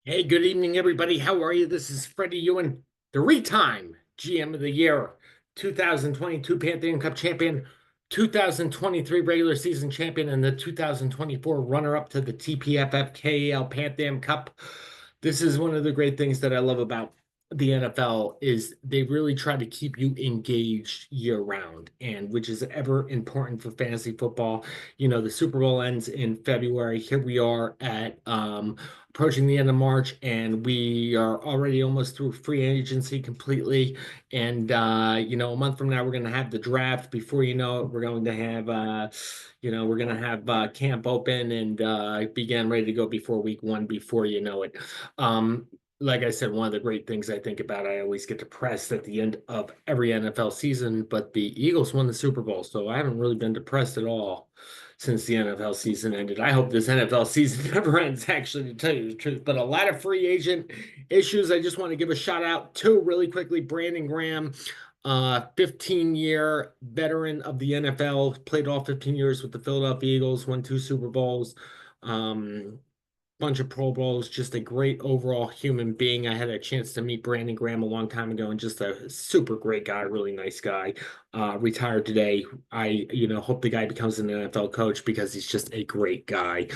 Hey, good evening, everybody. How are you? This is Freddie Ewan, three-time GM of the Year, 2022 Pantheon Cup champion, 2023 regular season champion, and the 2024 runner-up to the TPFF KAL Pantheon Cup. This is one of the great things that I love about the NFL is they really try to keep you engaged year round, and which is ever important for fantasy football. You know, the Super Bowl ends in February. Here we are at approaching the end of March, and we are already almost through free agency completely. And a month from now, we're going to have the draft. Before you know it, we're going to have camp open and begin ready to go before week one. Before you know it. Um, like I said, one of the great things I think about, I always get depressed at the end of every NFL season, but the Eagles won the Super Bowl, so I haven't really been depressed at all since the NFL season ended. I hope this NFL season never ends, actually, to tell you the truth. But a lot of free agent issues. I just want to give a shout out to really quickly Brandon Graham, 15-year veteran of the NFL, played all 15 years with the Philadelphia Eagles, won two Super Bowls. Um, Bunch of Pro Bowls, just a great overall human being. I had a chance to meet Brandon Graham a long time ago, and just a super great guy, really nice guy. Retired today. Hope the guy becomes an NFL coach because he's just a great guy.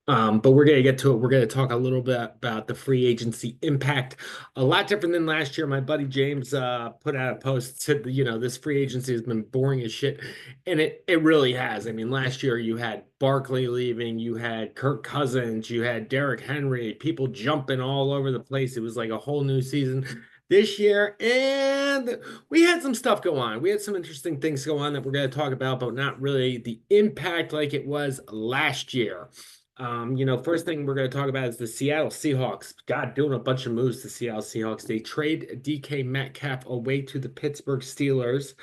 But we're gonna get to it. We're gonna talk a little bit about the free agency impact. A lot different than last year. My buddy James put out a post, said, this free agency has been boring as shit. And it really has. I mean, last year you had Barkley leaving, you had Kirk Cousins, you had Derrick Henry, people jumping all over the place. It was like a whole new season this year. And we had some stuff go on. We had some interesting things go on that we're going to talk about, but not really the impact like it was last year. First thing we're going to talk about is the Seattle Seahawks. God, doing a bunch of moves to Seattle Seahawks. They trade DK Metcalf away to the Pittsburgh Steelers.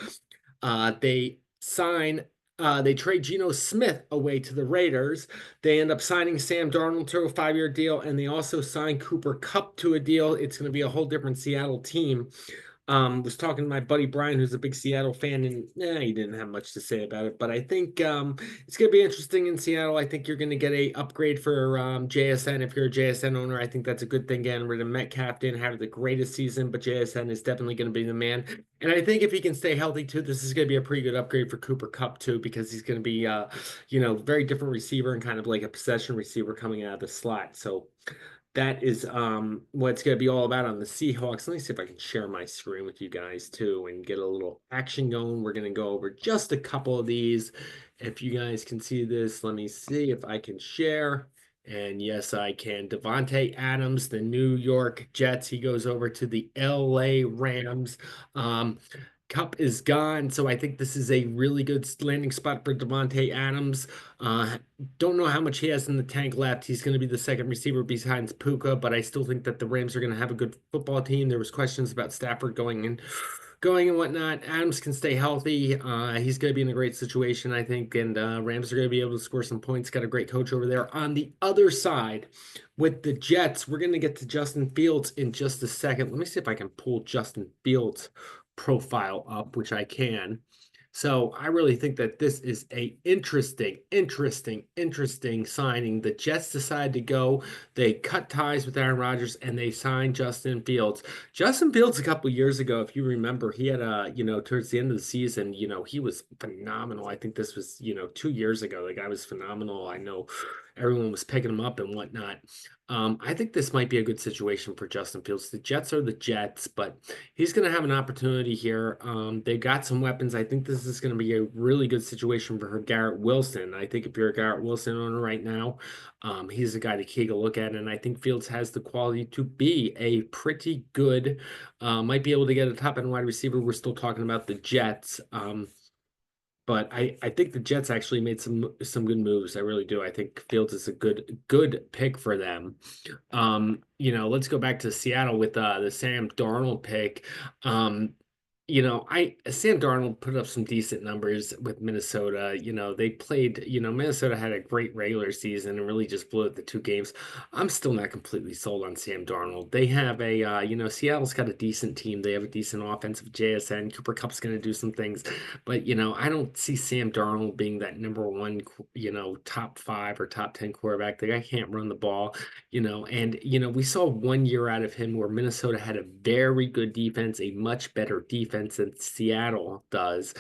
They trade Geno Smith away to the Raiders. They end up signing Sam Darnold to a 5-year deal, and they also signed Cooper Kupp to a deal. It's going to be a whole different Seattle team. Was talking to my buddy Brian, who's a big Seattle fan, and he didn't have much to say about it. But I think it's going to be interesting in Seattle. I think you're going to get a upgrade for JSN if you're a JSN owner. I think that's a good thing. Getting rid of Metcalf didn't have the greatest season, but JSN is definitely going to be the man. And I think if he can stay healthy too, this is going to be a pretty good upgrade for Cooper Kupp too, because he's going to be very different receiver and kind of like a possession receiver coming out of the slot. So that is what it's going to be all about on the Seahawks. Let me see if I can share my screen with you guys too and get a little action going. We're going to go over just a couple of these. If you guys can see this, let me see if I can share. And yes, I can. Devontae Adams, the New York Jets, he goes over to the LA Rams. Cup is gone, so I think this is a really good landing spot for Devontae Adams. Don't know how much he has in the tank left. He's going to be the second receiver behind Puka, but I still think that the Rams are going to have a good football team. There was questions about Stafford going and whatnot. Adams can stay healthy. He's going to be in a great situation, I think, and Rams are going to be able to score some points. Got a great coach over there. On the other side, with the Jets, we're going to get to Justin Fields in just a second. Let me see if I can pull Justin Fields' profile up, which I can. So I really think that this is a interesting signing. The Jets decided to go. They cut ties with Aaron Rodgers and they signed Justin Fields. Justin Fields, a couple years ago, if you remember, he had towards the end of the season, he was phenomenal. I think this was, 2 years ago. The guy was phenomenal. I know everyone was picking him up and whatnot. I think this might be a good situation for Justin Fields. The Jets are the Jets, but he's going to have an opportunity here. They've got some weapons. I think this is going to be a really good situation for Garrett Wilson. I think if you're a Garrett Wilson owner right now, he's a guy to take a look at. And I think Fields has the quality to be a pretty good, might be able to get a top end wide receiver. We're still talking about the Jets. But I think the Jets actually made some good moves. I really do. I think Fields is a good pick for them. Let's go back to Seattle with the Sam Darnold pick. I Sam Darnold put up some decent numbers with Minnesota. They played, Minnesota had a great regular season and really just blew it the two games. I'm still not completely sold on Sam Darnold. They have Seattle's got a decent team. They have a decent offensive JSN. Cooper Cup's going to do some things, but I don't see Sam Darnold being that number one, top five or top 10 quarterback. The guy can't run the ball. We saw 1 year out of him where Minnesota had a very good defense, a much better defense than Seattle does.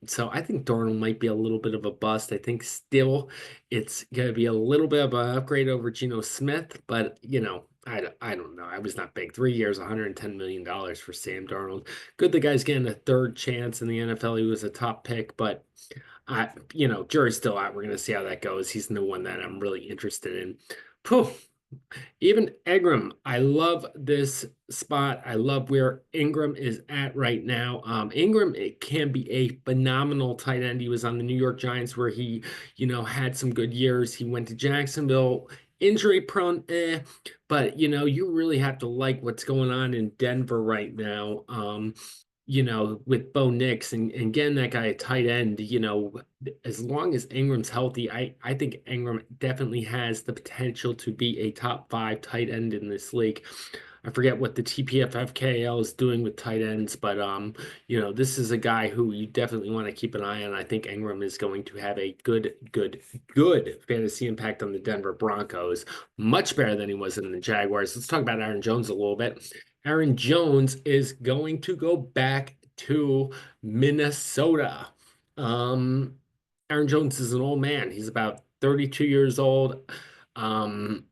So I think Darnold might be a little bit of a bust. I think still it's going to be a little bit of an upgrade over Geno Smith, but I don't know. I was not big. 3 years, $110 million for Sam Darnold. Good, the guy's getting a third chance in the NFL. He was a top pick, but jury's still out. We're going to see how that goes. He's the one that I'm really interested in. Phew. Even Ingram, I love this spot. I love where Ingram is at right now. Ingram, it can be a phenomenal tight end. He was on the New York Giants where he, had some good years. He went to Jacksonville, injury prone, but you really have to like what's going on in Denver right now. With Bo Nix and getting that guy a tight end, as long as Ingram's healthy, I think Ingram definitely has the potential to be a top five tight end in this league. I forget what the TPFFKL is doing with tight ends, but this is a guy who you definitely want to keep an eye on. I think Ingram is going to have a good fantasy impact on the Denver Broncos, much better than he was in the Jaguars. Let's talk about Aaron Jones a little bit. Aaron Jones is going to go back to Minnesota. Um, Aaron Jones is an old man. He's about 32 years old. Um,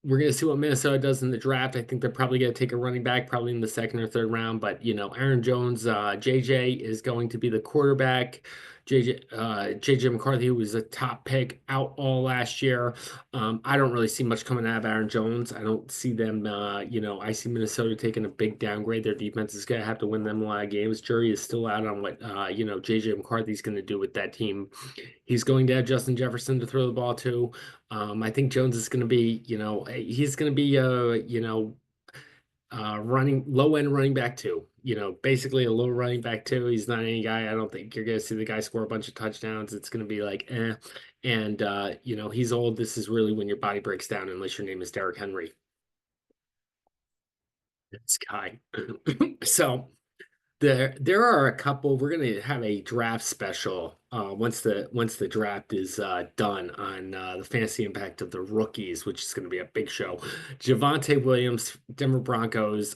we're going to see what Minnesota does in the draft. I think they're probably going to take a running back, probably in the second or third round. But Aaron Jones, JJ is going to be the quarterback. JJ McCarthy, who was a top pick out all last year. I don't really see much coming out of Aaron Jones. I don't see them. I see Minnesota taking a big downgrade. Their defense is going to have to win them a lot of games. Jury is still out on what JJ McCarthy's going to do with that team. He's going to have Justin Jefferson to throw the ball to. I think Jones is going to be, he's going to be, running low end running back too. Basically a low running back too. He's not any guy. I don't think you're going to see the guy score a bunch of touchdowns. It's going to be like, eh. And, he's old. This is really when your body breaks down, unless your name is Derrick Henry. This guy. So, there are a couple. We're gonna have a draft special once the draft is done on the fantasy impact of the rookies, which is gonna be a big show. Javonte Williams, Denver Broncos.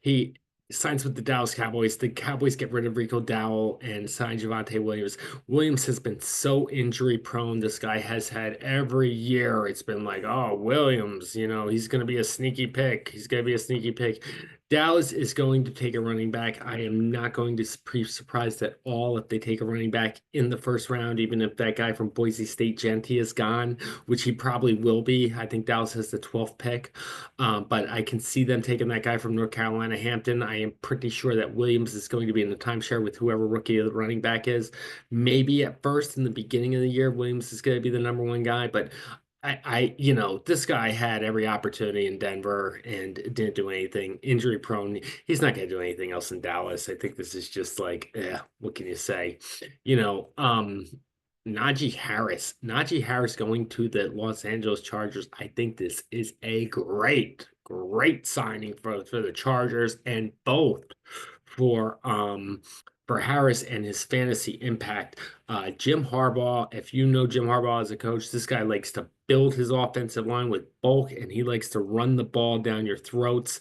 He signs with the Dallas Cowboys. The Cowboys get rid of Rico Dowell and sign Javonte Williams. Williams has been so injury prone. This guy has had every year. It's been like, oh, Williams, he's going to be a sneaky pick. He's going to be a sneaky pick. Dallas is going to take a running back. I am not going to be surprised at all if they take a running back in the first round, even if that guy from Boise State, Genty, is gone, which he probably will be. I think Dallas has the 12th pick. But I can see them taking that guy from North Carolina, Hampton. I am pretty sure that Williams is going to be in the timeshare with whoever rookie of the running back is. Maybe at first in the beginning of the year, Williams is going to be the number one guy, but this guy had every opportunity in Denver and didn't do anything. Injury prone. He's not going to do anything else in Dallas. I think this is just like, what can you say? Najee Harris. Najee Harris going to the Los Angeles Chargers. I think this is a great signing for the Chargers and both for Harris and his fantasy impact. Jim Harbaugh, if you know Jim Harbaugh as a coach, this guy likes to build his offensive line with bulk and he likes to run the ball down your throats.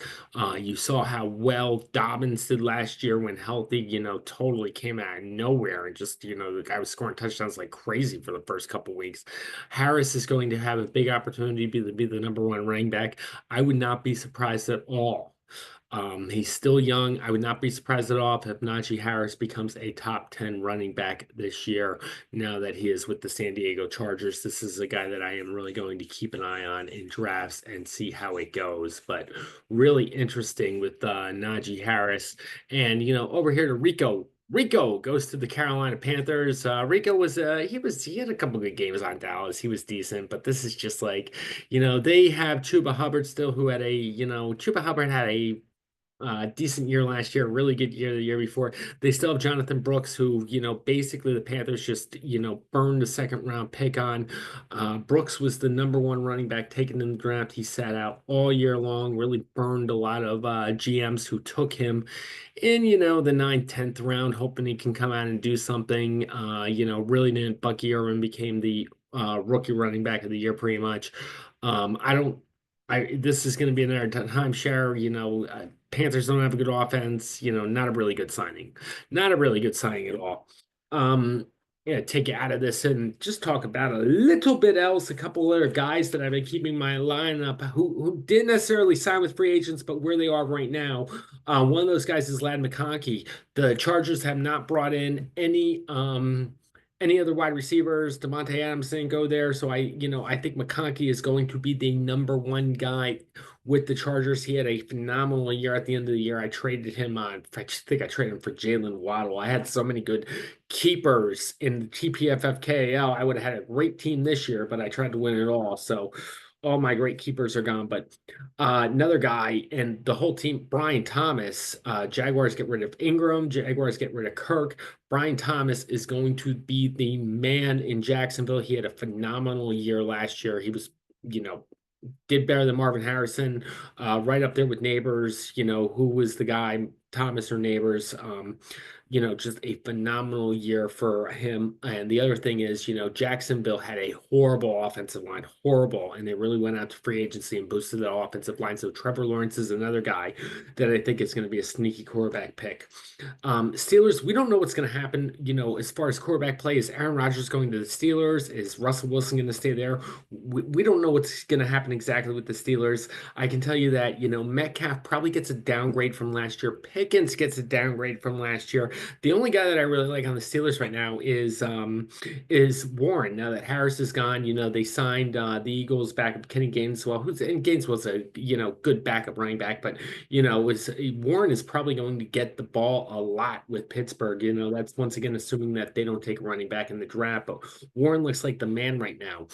You saw how well Dobbins did last year when healthy, totally came out of nowhere and just, the guy was scoring touchdowns like crazy for the first couple weeks. Harris is going to have a big opportunity to be the number one running back. I would not be surprised at all. He's still young. I would not be surprised at all if Najee Harris becomes a top 10 running back this year now that he is with the San Diego Chargers. This is a guy that I am really going to keep an eye on in drafts and see how it goes. But really interesting with Najee Harris. And, over here to Rico. Rico goes to the Carolina Panthers. Rico he had a couple good games on Dallas. He was decent, but this is just like, they have Chuba Hubbard still, who had Chuba Hubbard had a decent year last year, really good year the year before. They still have Jonathan Brooks, who, basically the Panthers just, burned a second round pick on. Brooks was the number one running back taken in the draft. He sat out all year long, really burned a lot of GMs who took him in, the ninth, 10th round, hoping he can come out and do something. Really didn't. Bucky Irvin became the rookie running back of the year pretty much. I don't this is going to be another timeshare. Panthers don't have a good offense. Not a really good signing. Not a really good signing at all. Um, yeah, take you out of this and just talk about a little bit else. A couple other guys that I've been keeping my lineup who didn't necessarily sign with free agents, but where they are right now. One of those guys is Lad McConkey. The Chargers have not brought in any other wide receivers. Devontae Adams didn't go there, so I think McConkey is going to be the number one guy with the Chargers. He had a phenomenal year at the end of the year. I traded him on. I think I traded him for Jalen Waddle. I had so many good keepers in the TPFFKL. I would have had a great team this year, but I tried to win it all. So all my great keepers are gone. But another guy and the whole team, Brian Thomas. Jaguars get rid of Ingram. Jaguars get rid of Kirk. Brian Thomas is going to be the man in Jacksonville. He had a phenomenal year last year. He was, did better than Marvin Harrison, right up there with Neighbors. Who was the guy, Thomas or Neighbors? Just a phenomenal year for him. And the other thing is, Jacksonville had a horrible offensive line, horrible, and they really went out to free agency and boosted the offensive line. So Trevor Lawrence is another guy that I think is going to be a sneaky quarterback pick. Steelers, we don't know what's going to happen, as far as quarterback play. Is Aaron Rodgers going to the Steelers? Is Russell Wilson going to stay there? We don't know what's going to happen exactly with the Steelers. I can tell you that, Metcalf probably gets a downgrade from last year. Pickens gets a downgrade from last year. The only guy that I really like on the Steelers right now is Warren. Now that Harris is gone, they signed the Eagles backup Kenny Gaineswell, Gaineswell's a good backup running back, but was Warren is probably going to get the ball a lot with Pittsburgh. That's once again assuming that they don't take a running back in the draft, but Warren looks like the man right now.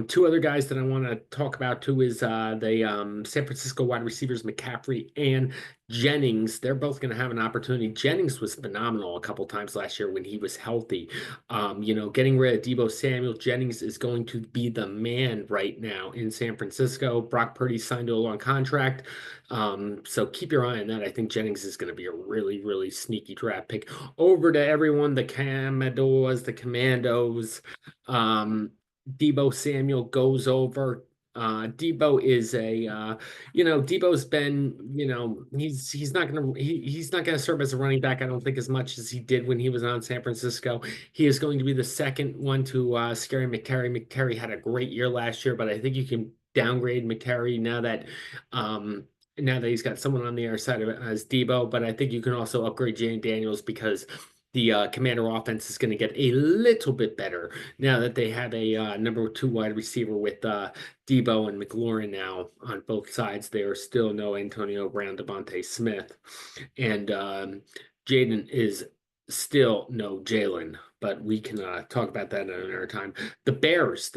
Two other guys that I want to talk about too is the San Francisco wide receivers McCaffrey and Jennings. They're both going to have an opportunity. Jennings was phenomenal a couple times last year when he was healthy. Getting rid of Deebo Samuel, Jennings is going to be the man right now in San Francisco. Brock Purdy signed to a long contract. So keep your eye on that. I think Jennings is going to be a really, really sneaky draft pick. Over to everyone, the Commandos. Deebo Samuel goes over. Debo is Debo's been, he's not gonna serve as a running back, I don't think, as much as he did when he was on San Francisco. He is going to be the second one to Scary McCarry. McCarry had a great year last year, but I think you can downgrade McCarry now that he's got someone on the other side of it as Debo. But I think you can also upgrade Jane Daniels because the Commander offense is going to get a little bit better now that they have a number two wide receiver with Debo and McLaurin now on both sides. There are still no Antonio Brown, Devontae Smith, and Jaden is still no Jalen. But we can talk about that another time. The Bears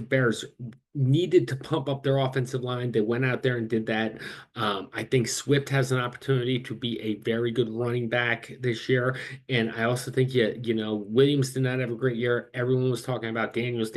needed to pump up their offensive line. They went out there and did that. I think Swift has an opportunity to be a very good running back this year. And I also think, Williams did not have a great year. Everyone was talking about Daniels.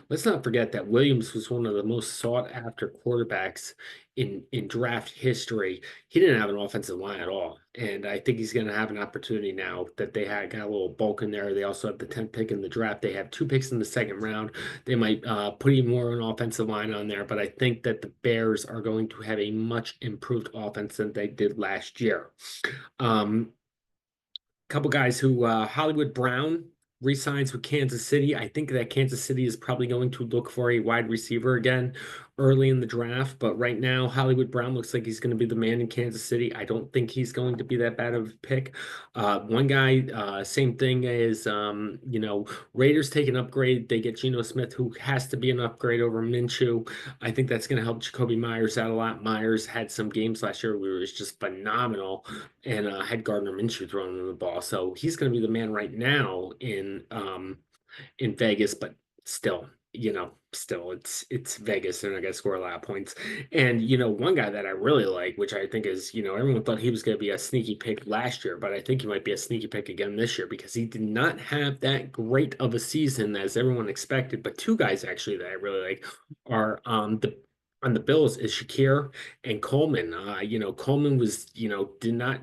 Let's not forget that Williams was one of the most sought after quarterbacks in draft history. He didn't have an offensive line at all. And I think he's going to have an opportunity now that they got a little bulk in there. They also have the 10th pick in the draft. They have 2 picks in the second round. They might put even more of an offensive line on there, but I think that the Bears are going to have a much improved offense than they did last year. Couple guys who Hollywood Brown re-signs with Kansas City. I think that Kansas City is probably going to look for a wide receiver again early in the draft, but right now Hollywood Brown looks like he's going to be the man in Kansas City. I don't think he's going to be that bad of a pick. One guy, same thing as Raiders take an upgrade. They get Geno Smith, who has to be an upgrade over Minshew. I think that's going to help Jacoby Myers out a lot. Myers had some games last year where it was just phenomenal and had Gardner Minshew throwing him the ball. So he's going to be the man right now in Vegas, but still, still it's Vegas. They're not going to score a lot of points. And one guy that I really like, which I think is, everyone thought he was going to be a sneaky pick last year, but I think he might be a sneaky pick again this year because he did not have that great of a season as everyone expected. But two guys actually that I really like are the on the Bills is Shakir and Coleman. Coleman was, did not,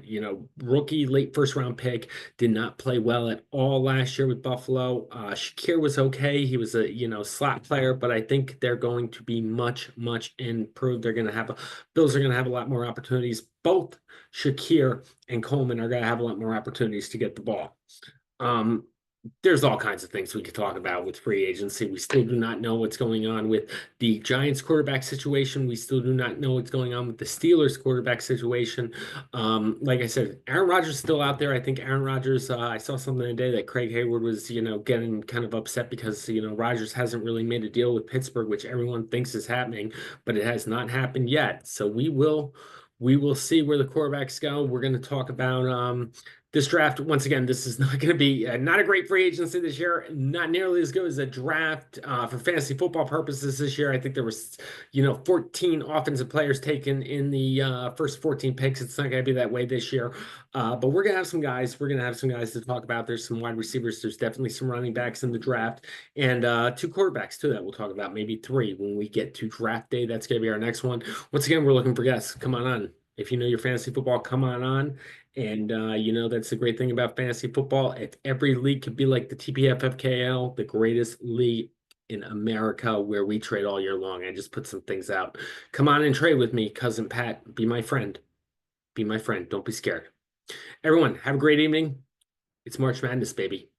rookie late first round pick, did not play well at all last year with Buffalo. Shakir was okay. He was a, slot player, but I think they're going to be much, much improved. Bills are going to have a lot more opportunities. Both Shakir and Coleman are going to have a lot more opportunities to get the ball. Um, there's all kinds of things we could talk about with free agency. We still do not know what's going on with the Giants quarterback situation. We still do not know what's going on with the Steelers quarterback situation. Like I said, Aaron Rodgers is still out there. I think Aaron Rodgers, I saw something today that Craig Hayward was, getting kind of upset because, Rodgers hasn't really made a deal with Pittsburgh, which everyone thinks is happening, but it has not happened yet. So we will see where the quarterbacks go. We're going to talk about this draft. Once again, this is not going to be not a great free agency this year, not nearly as good as a draft for fantasy football purposes this year. I think there was 14 offensive players taken in the first 14 picks. It's not going to be that way this year, but we're going to have some guys. We're going to have some guys to talk about. There's some wide receivers. There's definitely some running backs in the draft, and two quarterbacks too that we'll talk about, maybe three when we get to draft day. That's going to be our next one. Once again, we're looking for guests. Come on. If you know your fantasy football, come on. And that's the great thing about fantasy football. If every league could be like the TPFFKL, the greatest league in America where we trade all year long. I just put some things out. Come on and trade with me, cousin Pat. Be my friend. Be my friend. Don't be scared. Everyone, have a great evening. It's March Madness, baby.